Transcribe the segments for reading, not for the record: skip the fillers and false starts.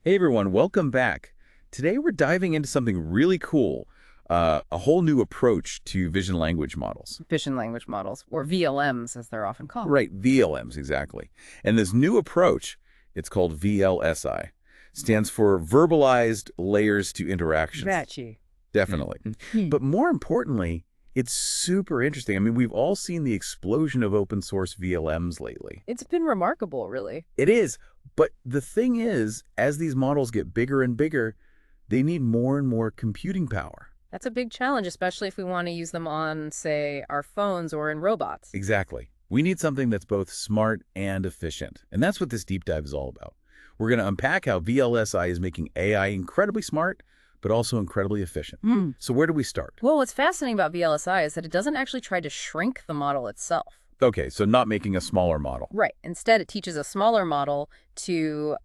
Hey everyone, welcome back. Today we're diving into something really cool, a whole new approach to vision language models. Vision language models, or VLMs as they're often called. Right, VLMs, exactly. And this new approach, it's called VLsI, stands for Verbalized Layers to Interactions. Vatchy. Definitely. But more importantly, it's super interesting. I mean, we've all seen the explosion of open source VLMs lately. It's been remarkable, really. It is. But the thing is, as these models get bigger and bigger, they need more and more computing power. That's a big challenge, especially if we want to use them on, say, our phones or in robots. Exactly. We need something that's both smart and efficient. And that's what this deep dive is all about. We're going to unpack how VLSI is making AI incredibly smart, but also incredibly efficient. So where do we start? Well, what's fascinating about VLSI is that it doesn't actually try to shrink the model itself. Okay, so not making a smaller model. Right. Instead, it teaches a smaller model to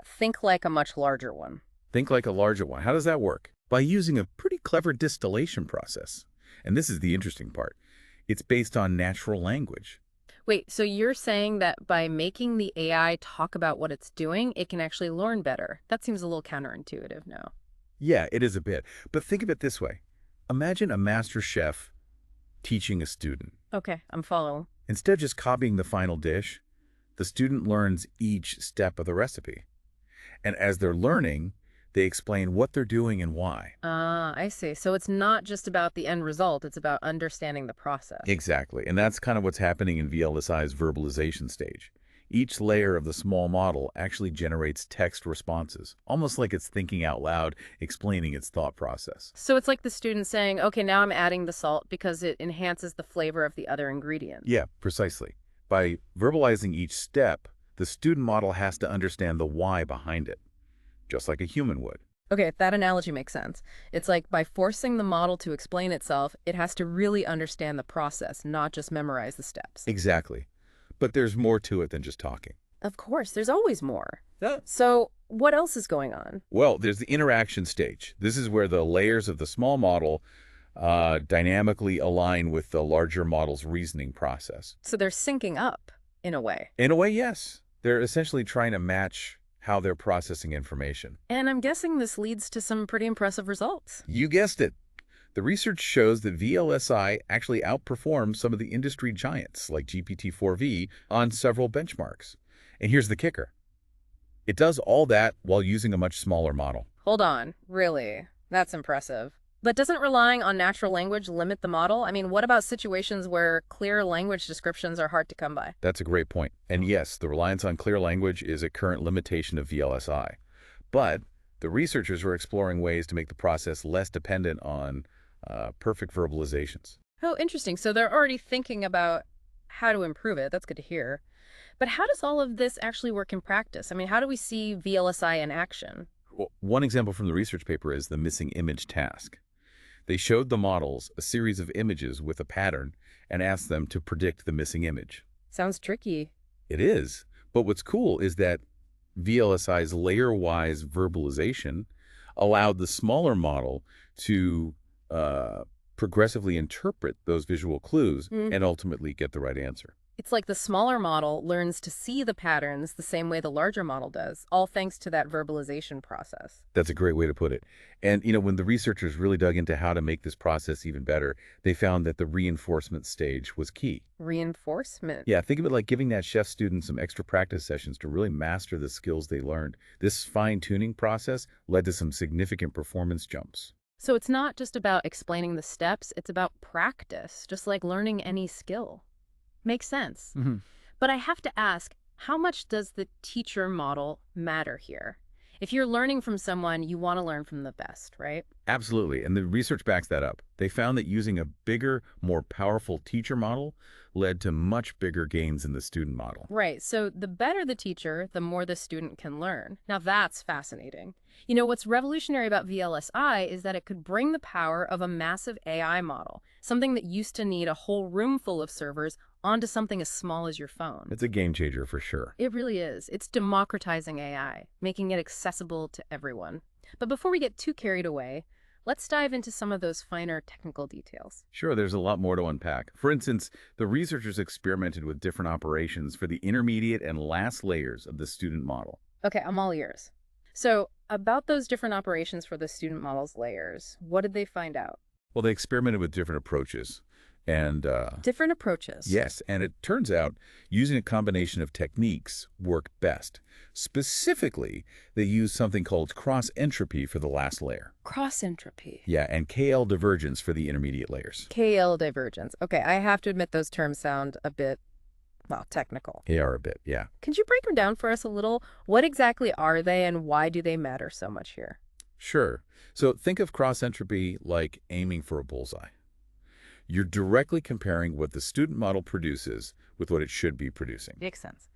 think like a much larger one. Think like a larger one. How does that work? By using a pretty clever distillation process. And this is the interesting part. It's based on natural language. Wait, so you're saying that by making the AI talk about what it's doing, it can actually learn better? That seems a little counterintuitive, no? Yeah, it is a bit. But think of it this way. Imagine a master chef teaching a student. Okay, I'm following. Instead of just copying the final dish, the student learns each step of the recipe. And as they're learning, they explain what they're doing and why. Ah, I see. So it's not just about the end result, it's about understanding the process. Exactly. And that's kind of what's happening in VLSI's verbalization stage. Each layer of the small model actually generates text responses, almost like it's thinking out loud, explaining its thought process. So it's like the student saying, okay, now I'm adding the salt because it enhances the flavor of the other ingredient. Yeah, precisely. By verbalizing each step, the student model has to understand the why behind it, just like a human would. Okay, that analogy makes sense. It's like by forcing the model to explain itself, it has to really understand the process, not just memorize the steps. Exactly. But there's more to it than just talking. Of course, there's always more. Yeah. So what else is going on? Well, there's the interaction stage. This is where the layers of the small model dynamically align with the larger model's reasoning process. So they're syncing up, in a way. In a way, yes. They're essentially trying to match how they're processing information. And I'm guessing this leads to some pretty impressive results. You guessed it. The research shows that VLSI actually outperforms some of the industry giants like GPT-4V on several benchmarks. And here's the kicker. It does all that while using a much smaller model. Hold on, really? That's impressive. But doesn't relying on natural language limit the model? I mean, what about situations where clear language descriptions are hard to come by? That's a great point. And yes, the reliance on clear language is a current limitation of VLSI. But the researchers are exploring ways to make the process less dependent on perfect verbalizations. Oh, interesting. So they're already thinking about how to improve it. That's good to hear. But how does all of this actually work in practice? I mean, how do we see VLSI in action? Well, one example from the research paper is the missing image task. They showed the models a series of images with a pattern and asked them to predict the missing image. Sounds tricky. It is. But what's cool is that VLSI's layer-wise verbalization allowed the smaller model to progressively interpret those visual clues and ultimately get the right answer. It's like the smaller model learns to see the patterns the same way the larger model does, all thanks to that verbalization process. That's a great way to put it. And, when the researchers really dug into how to make this process even better, they found that the reinforcement stage was key. Reinforcement? Yeah, think of it like giving that chef student some extra practice sessions to really master the skills they learned. This fine-tuning process led to some significant performance jumps. So it's not just about explaining the steps, it's about practice, just like learning any skill. Makes sense. But I have to ask, how much does the teacher model matter here? If you're learning from someone, you want to learn from the best, right? Absolutely, and the research backs that up. They found that using a bigger, more powerful teacher model led to much bigger gains in the student model. Right, so the better the teacher, the more the student can learn. Now that's fascinating. You know, what's revolutionary about VLSI is that it could bring the power of a massive AI model, something that used to need a whole room full of servers, onto something as small as your phone. It's a game changer for sure. It really is. It's democratizing AI, making it accessible to everyone. But before we get too carried away, let's dive into some of those finer technical details. Sure, there's a lot more to unpack. For instance, the researchers experimented with different operations for the intermediate and last layers of the student model. Okay, I'm all ears. So, about those different operations for the student model's layers, what did they find out? Well, they experimented with different approaches. And Different approaches. yes, and it turns out using a combination of techniques worked best. Specifically, they used something called cross-entropy for the last layer. Cross entropy. Yeah, and KL divergence for the intermediate layers. KL divergence. Okay, I have to admit those terms sound a bit, well, technical. They are a bit, yeah. Could you break them down for us a little? What exactly are they and why do they matter so much here? Sure. So think of cross-entropy like aiming for a bullseye. You're directly comparing what the student model produces with what it should be producing. Makes sense.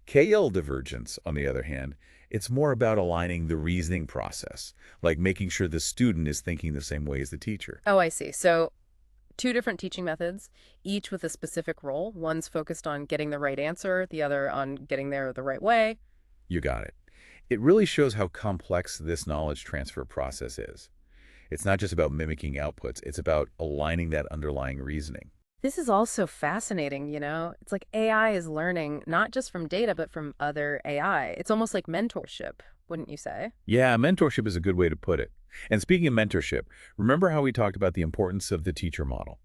KL divergence, on the other hand, it's more about aligning the reasoning process, like making sure the student is thinking the same way as the teacher. Oh, I see. So, two different teaching methods, each with a specific role. One's focused on getting the right answer, the other on getting there the right way. You got it. It really shows how complex this knowledge transfer process is. It's not just about mimicking outputs, it's about aligning that underlying reasoning. This is also fascinating, you know? It's like AI is learning not just from data, but from other AI. It's almost like mentorship, wouldn't you say? Yeah, mentorship is a good way to put it. And speaking of mentorship, remember how we talked about the importance of the teacher model?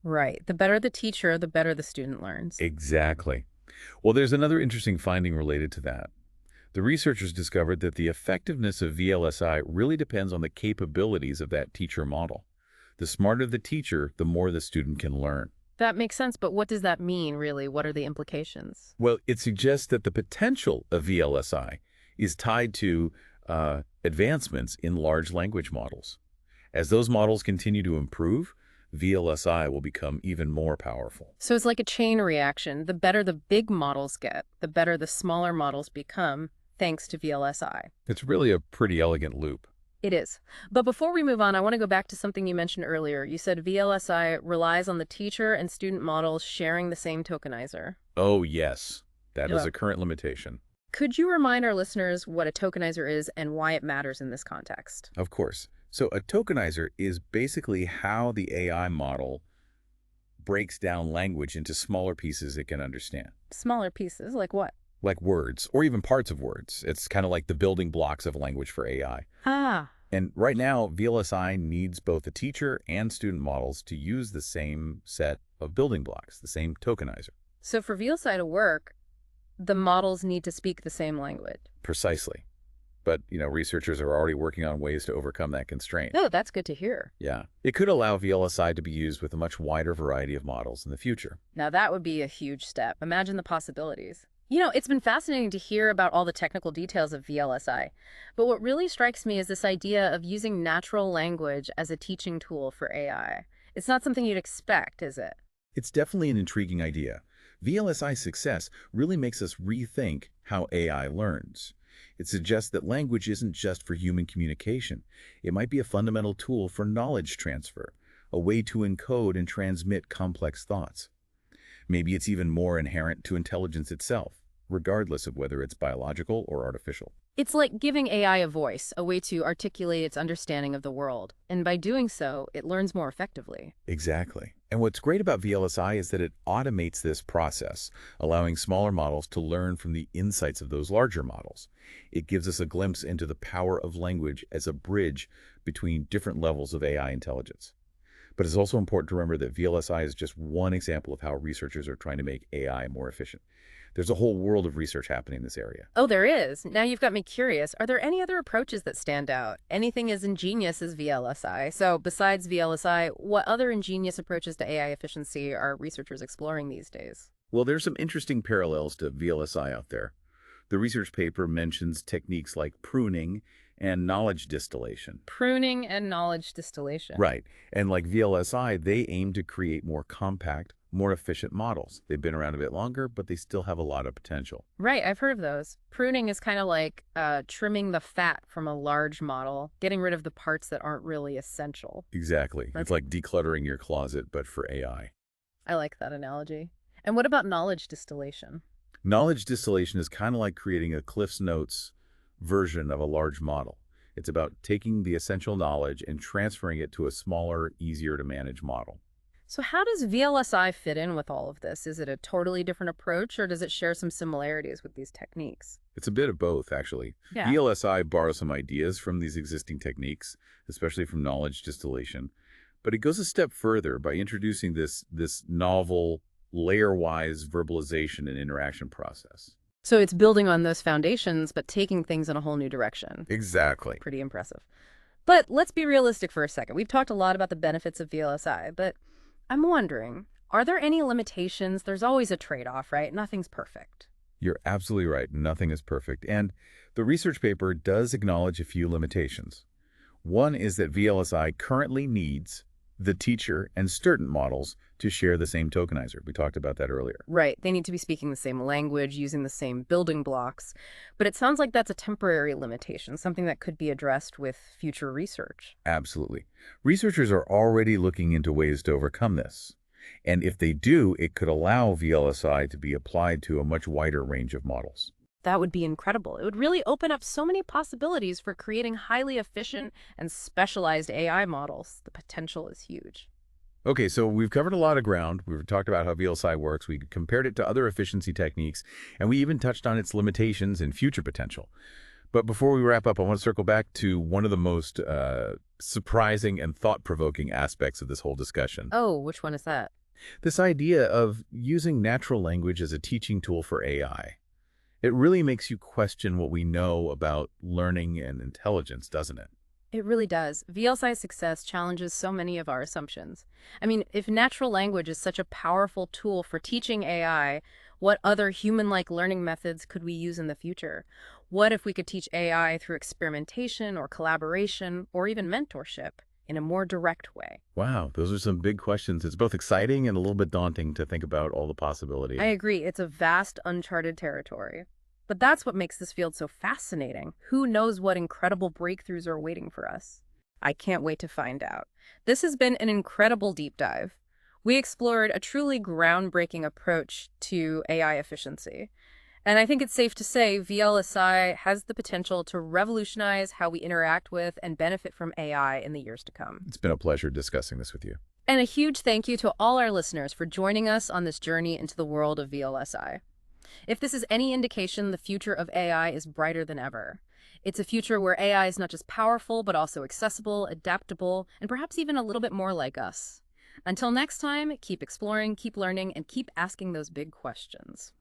Right. The better the teacher, the better the student learns. Exactly. Well, there's another interesting finding related to that. The researchers discovered that the effectiveness of VLSI really depends on the capabilities of that teacher model. The smarter the teacher, the more the student can learn. That makes sense, but what does that mean, really? What are the implications? Well, it suggests that the potential of VLSI is tied to advancements in large language models. As those models continue to improve, VLSI will become even more powerful. So it's like a chain reaction. The better the big models get, the better the smaller models become, thanks to VLSI. It's really a pretty elegant loop. It is. But before we move on, I want to go back to something you mentioned earlier. You said VLSI relies on the teacher and student models sharing the same tokenizer. Oh, yes. That is Yeah. a current limitation. Could you remind our listeners what a tokenizer is and why it matters in this context? Of course. So a tokenizer is basically how the AI model breaks down language into smaller pieces it can understand, Smaller pieces, like what? like words or even parts of words. It's kind of like the building blocks of language for AI. Ah, And right now, VLSI needs both the teacher and student models to use the same set of building blocks, the same tokenizer. so for VLSI to work, the models need to speak the same language. Precisely. But, researchers are already working on ways to overcome that constraint. Oh, that's good to hear. Yeah. It could allow VLSI to be used with a much wider variety of models in the future. Now that would be a huge step. Imagine the possibilities. You know, it's been fascinating to hear about all the technical details of VLSI, but what really strikes me is this idea of using natural language as a teaching tool for AI. It's not something you'd expect, is it? It's definitely an intriguing idea. VLSI's success really makes us rethink how AI learns. It suggests that language isn't just for human communication. It might be a fundamental tool for knowledge transfer, a way to encode and transmit complex thoughts. Maybe it's even more inherent to intelligence itself, regardless of whether it's biological or artificial. It's like giving AI a voice, a way to articulate its understanding of the world. And by doing so, it learns more effectively. Exactly. And what's great about VLSI is that it automates this process, allowing smaller models to learn from the insights of those larger models. It gives us a glimpse into the power of language as a bridge between different levels of AI intelligence. But it's also important to remember that VLSI is just one example of how researchers are trying to make AI more efficient. There's a whole world of research happening in this area. Oh, there is. Now you've got me curious. Are there any other approaches that stand out? Anything as ingenious as VLSI? So besides VLSI, what other ingenious approaches to AI efficiency are researchers exploring these days? Well, there's some interesting parallels to VLSI out there. The research paper mentions techniques like pruning and knowledge distillation. Pruning and knowledge distillation. Right. And like VLSI, they aim to create more compact, more efficient models. They've been around a bit longer, but they still have a lot of potential. Right, I've heard of those. Pruning is kind of like trimming the fat from a large model, getting rid of the parts that aren't really essential. Exactly. It's like decluttering your closet, but for AI. I like that analogy. And what about knowledge distillation? Knowledge distillation is kind of like creating a Cliff's Notes version of a large model. It's about taking the essential knowledge and transferring it to a smaller, easier to manage model. So how does VLSI fit in with all of this? Is it a totally different approach, or does it share some similarities with these techniques? It's a bit of both, actually. Yeah. VLSI borrows some ideas from these existing techniques, especially from knowledge distillation, but it goes a step further by introducing this novel, layer-wise verbalization and interaction process. So it's building on those foundations, but taking things in a whole new direction. Exactly. Pretty impressive. But let's be realistic for a second. We've talked a lot about the benefits of VLSI, but I'm wondering, are there any limitations? There's always a trade-off, right? Nothing's perfect. You're absolutely right. Nothing is perfect. And the research paper does acknowledge a few limitations. One is that VLSI currently needs the teacher and student models to share the same tokenizer. We talked about that earlier. Right. They need to be speaking the same language, using the same building blocks. But it sounds like that's a temporary limitation, something that could be addressed with future research. Absolutely. Researchers are already looking into ways to overcome this. And if they do, it could allow VLSI to be applied to a much wider range of models. That would be incredible. It would really open up so many possibilities for creating highly efficient and specialized AI models. The potential is huge. Okay, so we've covered a lot of ground. We've talked about how VLSI works. We compared it to other efficiency techniques, and we even touched on its limitations and future potential. But before we wrap up, I want to circle back to one of the most surprising and thought-provoking aspects of this whole discussion. Oh, which one is that? This idea of using natural language as a teaching tool for AI. It really makes you question what we know about learning and intelligence, doesn't it? It really does. VLSI's success challenges so many of our assumptions. I mean, if natural language is such a powerful tool for teaching AI, what other human-like learning methods could we use in the future? What if we could teach AI through experimentation or collaboration or even mentorship in a more direct way? Wow, those are some big questions. It's both exciting and a little bit daunting to think about all the I possibilities. agree. It's a vast, uncharted territory. But that's what makes this field so fascinating. Who knows what incredible breakthroughs are waiting for us? I can't wait to find out. This has been an incredible deep dive. We explored a truly groundbreaking approach to AI efficiency. And I think it's safe to say VLSI has the potential to revolutionize how we interact with and benefit from AI in the years to come. It's been a pleasure discussing this with you. And a huge thank you to all our listeners for joining us on this journey into the world of VLSI. If this is any indication, the future of AI is brighter than ever. It's a future where AI is not just powerful, but also accessible, adaptable, and perhaps even a little bit more like us. Until next time, keep exploring, keep learning, and keep asking those big questions.